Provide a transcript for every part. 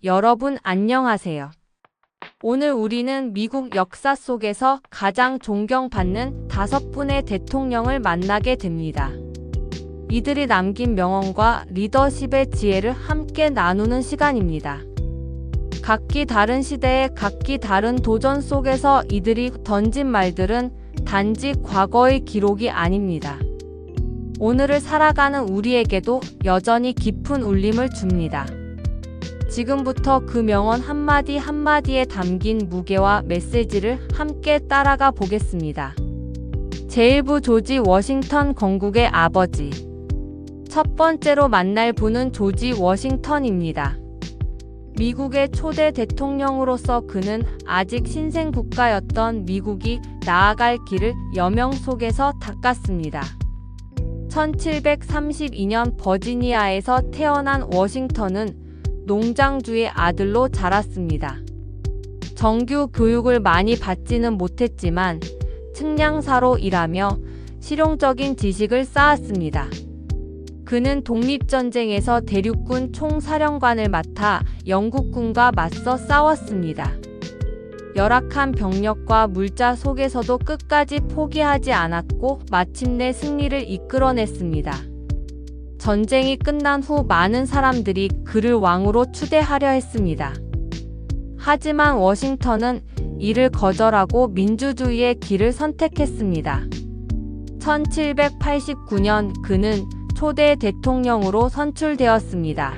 여러분 안녕하세요. 오늘 우리는 미국 역사 속에서 가장 존경받는 5분의 대통령을 만나게 됩니다. 이들이 남긴 명언과 리더십의 지혜를 함께 나누는 시간입니다. 각기 다른 시대에 각기 다른 도전 속에서 이들이 던진 말들은 단지 과거의 기록이 아닙니다. 오늘을 살아가는 우리에게도 여전히 깊은 울림을 줍니다. 지금부터 그 명언 한마디 한마디에 담긴 무게와 메시지를 함께 따라가 보겠습니다. 제1부 조지 워싱턴 건국의 아버지. 첫 번째로 만날 분은 조지 워싱턴입니다. 미국의 초대 대통령으로서 그는 아직 신생 국가였던 미국이 나아갈 길을 여명 속에서 닦았습니다. 1732년 버지니아에서 태어난 워싱턴은 농장주의 아들로 자랐습니다. 정규 교육을 많이 받지는 못했지만 측량사로 일하며 실용적인 지식을 쌓았습니다. 그는 독립전쟁에서 대륙군 총사령관을 맡아 영국군과 맞서 싸웠습니다. 열악한 병력과 물자 속에서도 끝까지 포기하지 않았고 마침내 승리를 이끌어냈습니다. 전쟁이 끝난 후 많은 사람들이 그를 왕으로 추대하려 했습니다. 하지만 워싱턴은 이를 거절하고 민주주의의 길을 선택했습니다. 1789년 그는 초대 대통령으로 선출되었습니다.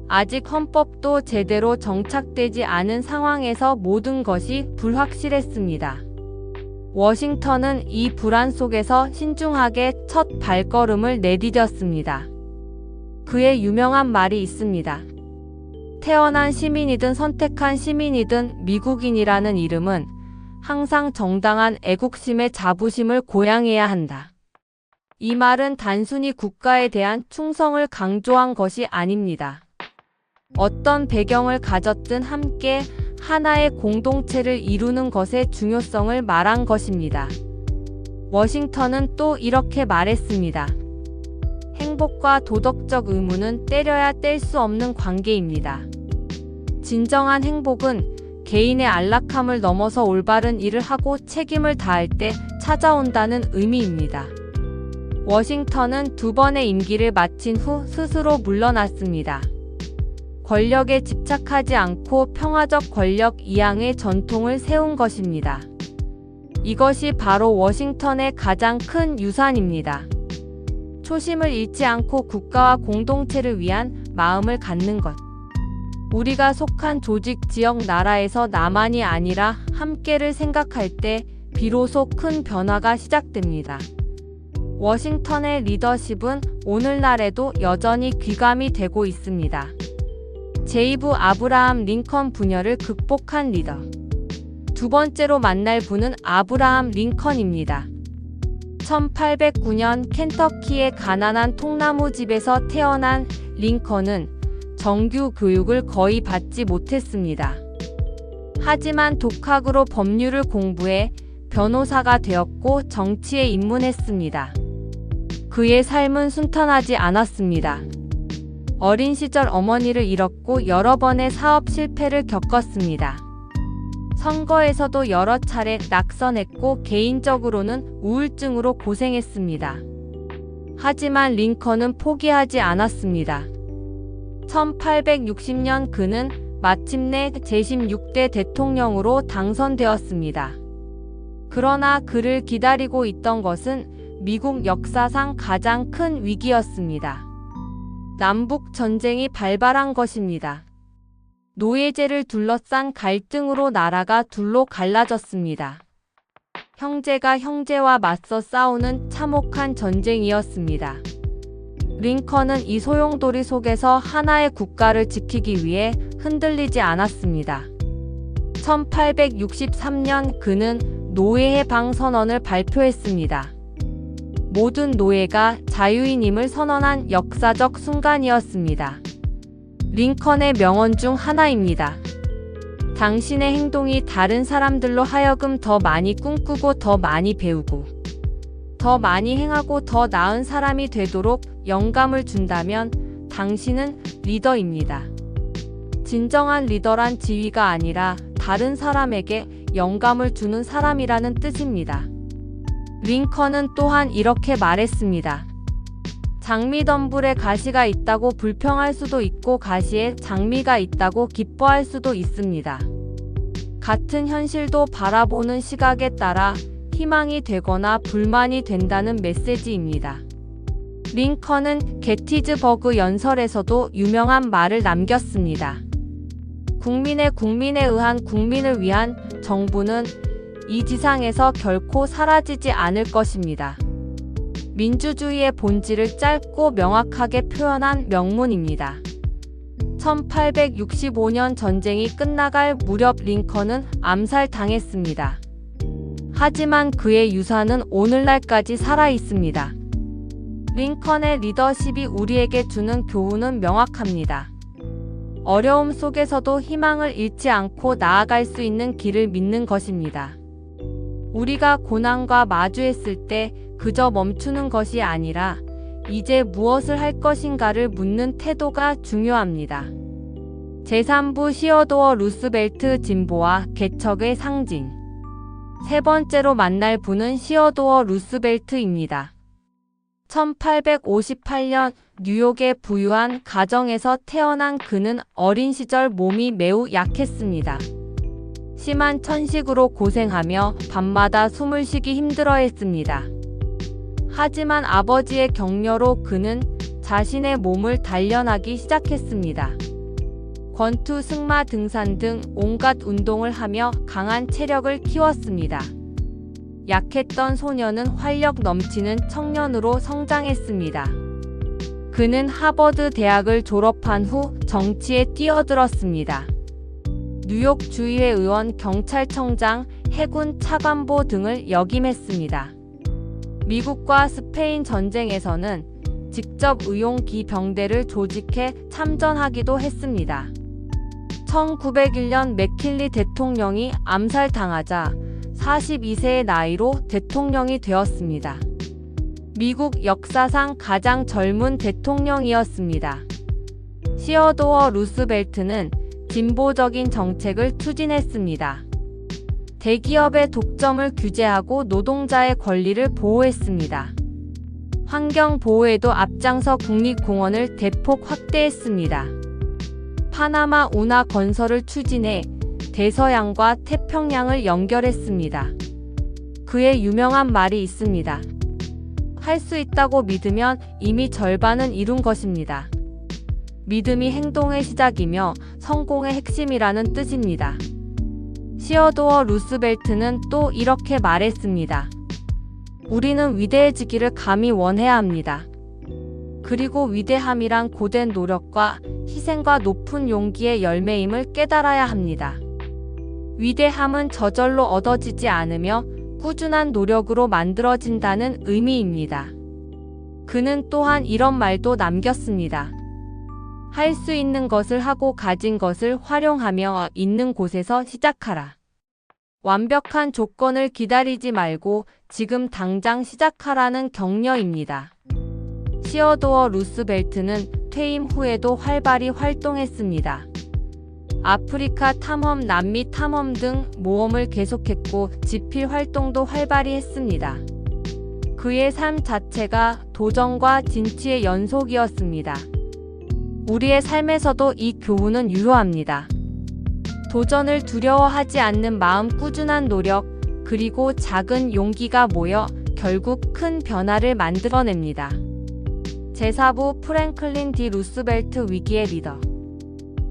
아직 헌법도 제대로 정착되지 않은 상황에서 모든 것이 불확실했습니다. 워싱턴은 이 불안 속에서 신중하게 첫 발걸음을 내디뎠습니다. 그의 유명한 말이 있습니다. 태어난 시민이든 선택한 시민이든 미국인이라는 이름은 항상 정당한 애국심의 자부심을 고양해야 한다. 이 말은 단순히 국가에 대한 충성을 강조한 것이 아닙니다. 어떤 배경을 가졌든 함께 하나의 공동체를 이루는 것의 중요성을 말한 것입니다. 워싱턴은 또 이렇게 말했습니다. 행복과 도덕적 의무는 때려야 뗄 수 없는 관계입니다. 진정한 행복은 개인의 안락함을 넘어서 올바른 일을 하고 책임을 다할 때 찾아온다는 의미입니다. 워싱턴은 2번의 임기를 마친 후 스스로 물러났습니다. 권력에 집착하지 않고 평화적 권력 이양의 전통을 세운 것입니다. 이것이 바로 워싱턴의 가장 큰 유산입니다. 초심을 잃지 않고 국가와 공동체를 위한 마음을 갖는 것. 우리가 속한 조직, 지역, 나라에서 나만이 아니라 함께를 생각할 때 비로소 큰 변화가 시작됩니다. 워싱턴의 리더십은 오늘날에도 여전히 귀감이 되고 있습니다. 제2부 아브라함 링컨 분열을 극복한 리더. 두 번째로 만날 분은 아브라함 링컨입니다. 1809년 켄터키의 가난한 통나무 집에서 태어난 링컨은 정규 교육을 거의 받지 못했습니다. 하지만 독학으로 법률을 공부해 변호사가 되었고 정치에 입문했습니다. 그의 삶은 순탄하지 않았습니다. 어린 시절 어머니를 잃었고 여러 번의 사업 실패를 겪었습니다. 선거에서도 여러 차례 낙선했고 개인적으로는 우울증으로 고생했습니다. 하지만 링컨은 포기하지 않았습니다. 1860년 그는 마침내 제16대 대통령으로 당선되었습니다. 그러나 그를 기다리고 있던 것은 미국 역사상 가장 큰 위기였습니다. 남북 전쟁이 발발한 것입니다. 노예제를 둘러싼 갈등으로 나라가 둘로 갈라졌습니다. 형제가 형제와 맞서 싸우는 참혹한 전쟁이었습니다. 링컨은 이 소용돌이 속에서 하나의 국가를 지키기 위해 흔들리지 않았습니다. 1863년 그는 노예 해방 선언을 발표했습니다. 모든 노예가 자유인임을 선언한 역사적 순간이었습니다. 링컨의 명언 중 하나입니다. 당신의 행동이 다른 사람들로 하여금 더 많이 꿈꾸고 더 많이 배우고 더 많이 행하고 더 나은 사람이 되도록 영감을 준다면 당신은 리더입니다. 진정한 리더란 지위가 아니라 다른 사람에게 영감을 주는 사람이라는 뜻입니다. 링컨은 또한 이렇게 말했습니다. 장미덤불에 가시가 있다고 불평할 수도 있고 가시에 장미가 있다고 기뻐할 수도 있습니다. 같은 현실도 바라보는 시각에 따라 희망이 되거나 불만이 된다는 메시지입니다. 링컨은 게티즈버그 연설에서도 유명한 말을 남겼습니다. 국민에 의한 국민을 위한 정부는 이 지상에서 결코 사라지지 않을 것입니다. 민주주의의 본질을 짧고 명확하게 표현한 명문입니다. 1865년 전쟁이 끝나갈 무렵 링컨은 암살당했습니다. 하지만 그의 유산은 오늘날까지 살아 있습니다. 링컨의 리더십이 우리에게 주는 교훈은 명확합니다. 어려움 속에서도 희망을 잃지 않고 나아갈 수 있는 길을 믿는 것입니다. 우리가 고난과 마주했을 때 그저 멈추는 것이 아니라 이제 무엇을 할 것인가를 묻는 태도가 중요합니다. 제3부 시어도어 루스벨트 진보와 개척의 상징. 세 번째로 만날 분은 시어도어 루스벨트입니다. 1858년 뉴욕의 부유한 가정에서 태어난 그는 어린 시절 몸이 매우 약했습니다. 심한 천식으로 고생하며 밤마다 숨을 쉬기 힘들어했습니다. 하지만 아버지의 격려로 그는 자신의 몸을 단련하기 시작했습니다. 권투, 승마, 등산 등 온갖 운동을 하며 강한 체력을 키웠습니다. 약했던 소년은 활력 넘치는 청년으로 성장했습니다. 그는 하버드 대학을 졸업한 후 정치에 뛰어들었습니다. 뉴욕 주의회 의원, 경찰청장, 해군 차관보 등을 역임했습니다. 미국과 스페인 전쟁에서는 직접 의용 기병대를 조직해 참전하기도 했습니다. 1901년 맥킬리 대통령이 암살당하자 42세의 나이로 대통령이 되었습니다. 미국 역사상 가장 젊은 대통령이었습니다. 시어도어 루스벨트는 진보적인 정책을 추진했습니다. 대기업의 독점을 규제하고 노동자의 권리를 보호했습니다. 환경 보호에도 앞장서 국립공원을 대폭 확대했습니다. 파나마 운하 건설을 추진해 대서양과 태평양을 연결했습니다. 그의 유명한 말이 있습니다. 할 수 있다고 믿으면 이미 절반은 이룬 것입니다. 믿음이 행동의 시작이며 성공의 핵심이라는 뜻입니다. 시어도어 루스벨트는 또 이렇게 말했습니다. 우리는 위대해지기를 감히 원해야 합니다. 그리고 위대함이란 고된 노력과 희생과 높은 용기의 열매임을 깨달아야 합니다. 위대함은 저절로 얻어지지 않으며 꾸준한 노력으로 만들어진다는 의미입니다. 그는 또한 이런 말도 남겼습니다. 할 수 있는 것을 하고 가진 것을 활용하며 있는 곳에서 시작하라. 완벽한 조건을 기다리지 말고 지금 당장 시작하라는 격려입니다. 시어도어 루스벨트는 퇴임 후에도 활발히 활동했습니다. 아프리카 탐험, 남미 탐험 등 모험을 계속했고 지필 활동도 활발히 했습니다. 그의 삶 자체가 도전과 진취의 연속이었습니다. 우리의 삶에서도 이 교훈은 유효합니다. 도전을 두려워하지 않는 마음, 꾸준한 노력, 그리고 작은 용기가 모여 결국 큰 변화를 만들어냅니다. 제4부 프랭클린 디 루스벨트 위기의 리더.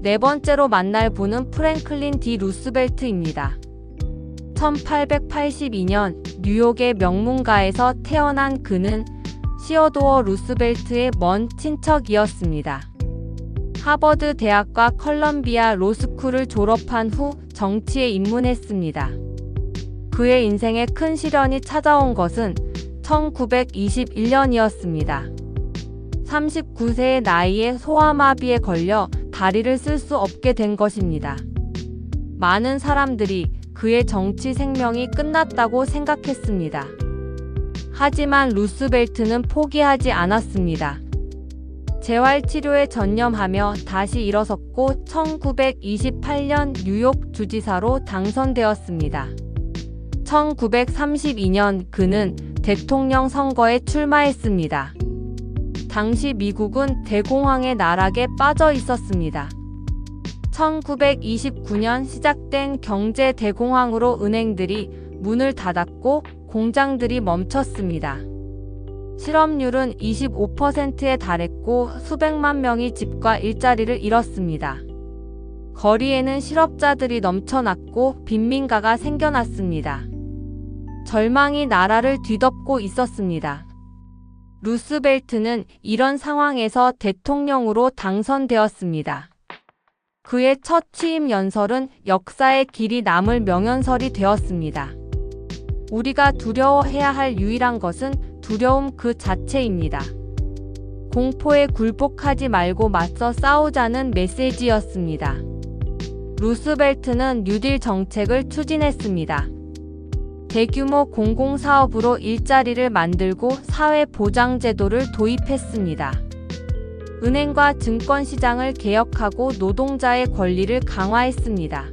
네 번째로 만날 분은 프랭클린 디 루스벨트입니다. 1882년 뉴욕의 명문가에서 태어난 그는 시어도어 루스벨트의 먼 친척이었습니다. 하버드 대학과 컬럼비아 로스쿨을 졸업한 후 정치에 입문했습니다. 그의 인생에 큰 시련이 찾아온 것은 1921년이었습니다. 39세의 나이에 소아마비에 걸려 다리를 쓸 수 없게 된 것입니다. 많은 사람들이 그의 정치 생명이 끝났다고 생각했습니다. 하지만 루스벨트는 포기하지 않았습니다. 재활치료에 전념하며 다시 일어섰고 1928년 뉴욕 주지사로 당선되었습니다. 1932년 그는 대통령 선거에 출마했습니다. 당시 미국은 대공황의 나락에 빠져 있었습니다. 1929년 시작된 경제 대공황으로 은행들이 문을 닫았고 공장들이 멈췄습니다. 실업률은 25%에 달했고 수백만 명이 집과 일자리를 잃었습니다. 거리에는 실업자들이 넘쳐났고 빈민가가 생겨났습니다. 절망이 나라를 뒤덮고 있었습니다. 루스벨트는 이런 상황에서 대통령으로 당선되었습니다. 그의 첫 취임 연설은 역사에 길이 남을 명연설이 되었습니다. 우리가 두려워해야 할 유일한 것은 두려움 그 자체입니다. 공포에 굴복하지 말고 맞서 싸우자는 메시지였습니다. 루스벨트는 뉴딜 정책을 추진했습니다. 대규모 공공사업으로 일자리를 만들고 사회보장제도를 도입했습니다. 은행과 증권시장을 개혁하고 노동자의 권리를 강화했습니다.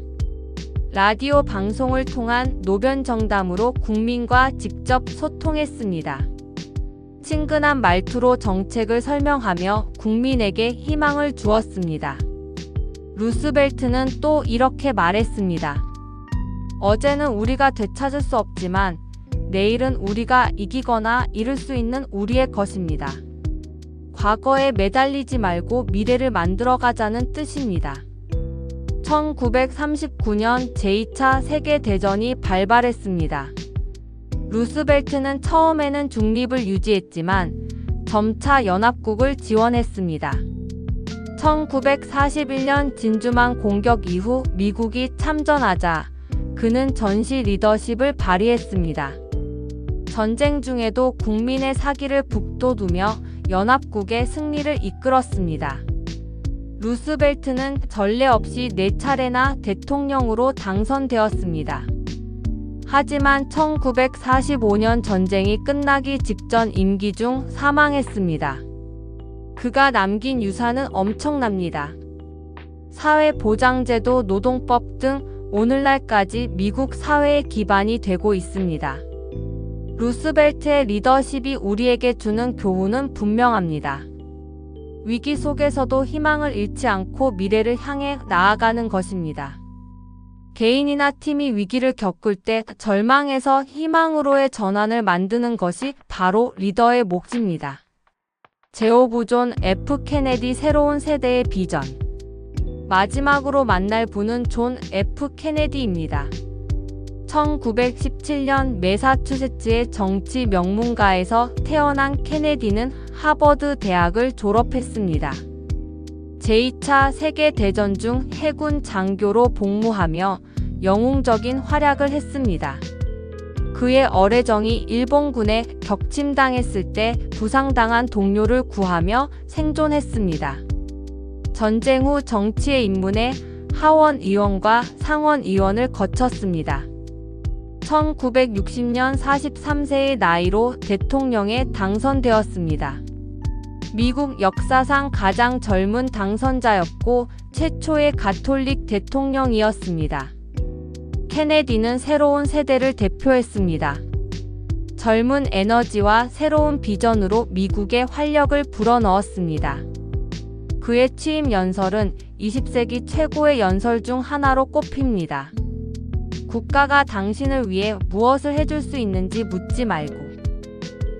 라디오 방송을 통한 노변정담으로 국민과 직접 소통했습니다. 친근한 말투로 정책을 설명하며 국민에게 희망을 주었습니다. 루스벨트는 또 이렇게 말했습니다. 어제는 우리가 되찾을 수 없지만 내일은 우리가 이기거나 이룰 수 있는 우리의 것입니다. 과거에 매달리지 말고 미래를 만들어가자는 뜻입니다. 1939년 제2차 세계대전이 발발했습니다. 루스벨트는 처음에는 중립을 유지했지만 점차 연합국을 지원했습니다. 1941년 진주만 공격 이후 미국이 참전하자 그는 전시 리더십을 발휘했습니다. 전쟁 중에도 국민의 사기를 북돋우며 연합국의 승리를 이끌었습니다. 루스벨트는 전례 없이 4차례나 대통령으로 당선되었습니다. 하지만 1945년 전쟁이 끝나기 직전 임기 중 사망했습니다. 그가 남긴 유산은 엄청납니다. 사회보장제도, 노동법 등 오늘날까지 미국 사회의 기반이 되고 있습니다. 루스벨트의 리더십이 우리에게 주는 교훈은 분명합니다. 위기 속에서도 희망을 잃지 않고 미래를 향해 나아가는 것입니다. 개인이나 팀이 위기를 겪을 때 절망에서 희망으로의 전환을 만드는 것이 바로 리더의 몫입니다. 제오브 존 F 케네디 새로운 세대의 비전. 마지막으로 만날 분은 존 F 케네디입니다. 1917년 매사추세츠의 정치 명문가에서 태어난 케네디는 하버드 대학을 졸업했습니다. 제2차 세계대전 중 해군 장교로 복무하며 영웅적인 활약을 했습니다. 그의 어뢰정이 일본군에 격침당했을 때 부상당한 동료를 구하며 생존했습니다. 전쟁 후 정치에 입문해 하원의원과 상원의원을 거쳤습니다. 1960년 43세의 나이로 대통령에 당선되었습니다. 미국 역사상 가장 젊은 당선자였고 최초의 가톨릭 대통령이었습니다. 케네디는 새로운 세대를 대표했습니다. 젊은 에너지와 새로운 비전으로 미국의 활력을 불어넣었습니다. 그의 취임 연설은 20세기 최고의 연설 중 하나로 꼽힙니다. 국가가 당신을 위해 무엇을 해줄 수 있는지 묻지 말고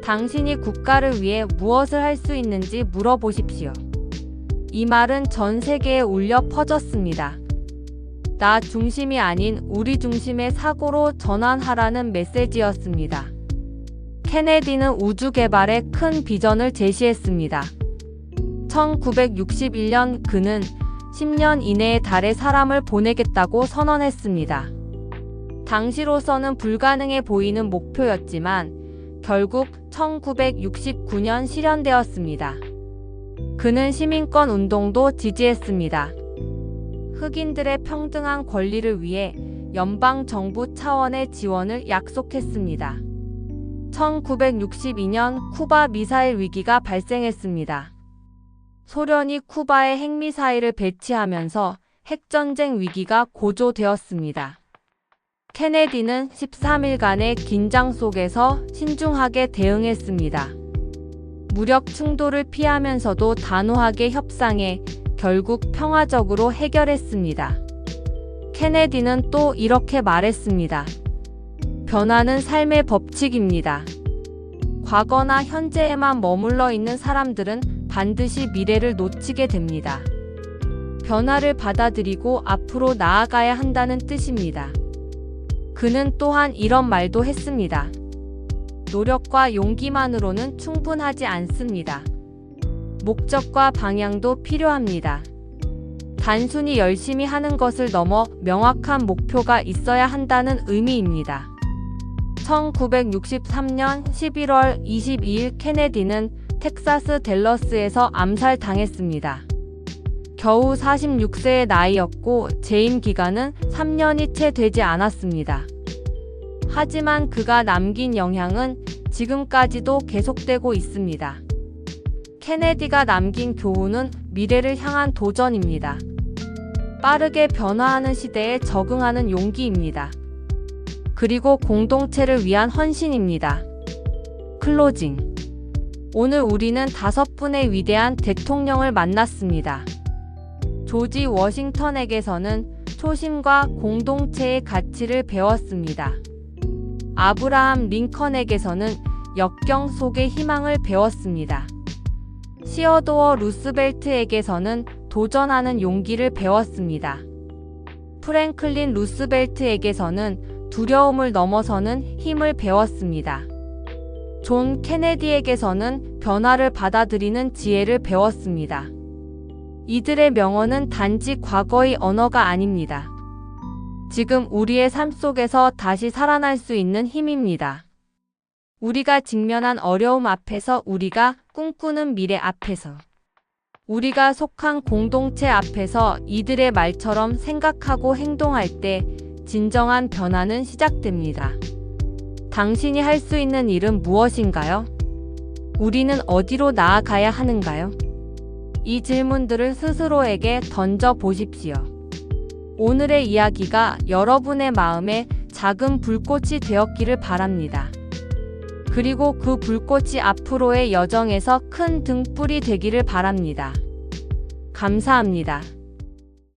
당신이 국가를 위해 무엇을 할 수 있는지 물어보십시오. 이 말은 전 세계에 울려 퍼졌습니다. 나 중심이 아닌 우리 중심의 사고로 전환하라는 메시지였습니다. 케네디는 우주 개발에 큰 비전을 제시했습니다. 1961년 그는 10년 이내에 달에 사람을 보내겠다고 선언했습니다. 당시로서는 불가능해 보이는 목표였지만 결국 1969년 실현되었습니다. 그는 시민권 운동도 지지했습니다. 흑인들의 평등한 권리를 위해 연방정부 차원의 지원을 약속했습니다. 1962년 쿠바 미사일 위기가 발생했습니다. 소련이 쿠바에 핵미사일을 배치하면서 핵전쟁 위기가 고조되었습니다. 케네디는 13일간의 긴장 속에서 신중하게 대응했습니다. 무력 충돌을 피하면서도 단호하게 협상해 결국 평화적으로 해결했습니다. 케네디는 또 이렇게 말했습니다. 변화는 삶의 법칙입니다. 과거나 현재에만 머물러 있는 사람들은 반드시 미래를 놓치게 됩니다. 변화를 받아들이고 앞으로 나아가야 한다는 뜻입니다. 그는 또한 이런 말도 했습니다. 노력과 용기만으로는 충분하지 않습니다. 목적과 방향도 필요합니다. 단순히 열심히 하는 것을 넘어 명확한 목표가 있어야 한다는 의미입니다. 1963년 11월 22일 케네디는 텍사스 댈러스에서 암살당했습니다. 겨우 46세의 나이였고 재임 기간은 3년이 채 되지 않았습니다. 하지만 그가 남긴 영향은 지금까지도 계속되고 있습니다. 케네디가 남긴 교훈은 미래를 향한 도전입니다. 빠르게 변화하는 시대에 적응하는 용기입니다. 그리고 공동체를 위한 헌신입니다. 클로징. 오늘 우리는 5분의 위대한 대통령을 만났습니다. 조지 워싱턴에게서는 초심과 공동체의 가치를 배웠습니다. 아브라함 링컨에게서는 역경 속의 희망을 배웠습니다. 시어도어 루스벨트에게서는 도전하는 용기를 배웠습니다. 프랭클린 루스벨트에게서는 두려움을 넘어서는 힘을 배웠습니다. 존 케네디에게서는 변화를 받아들이는 지혜를 배웠습니다. 이들의 명언은 단지 과거의 언어가 아닙니다. 지금 우리의 삶 속에서 다시 살아날 수 있는 힘입니다. 우리가 직면한 어려움 앞에서, 우리가 꿈꾸는 미래 앞에서, 우리가 속한 공동체 앞에서 이들의 말처럼 생각하고 행동할 때 진정한 변화는 시작됩니다. 당신이 할 수 있는 일은 무엇인가요? 우리는 어디로 나아가야 하는가요? 이 질문들을 스스로에게 던져 보십시오. 오늘의 이야기가 여러분의 마음에 작은 불꽃이 되었기를 바랍니다. 그리고 그 불꽃이 앞으로의 여정에서 큰 등불이 되기를 바랍니다. 감사합니다.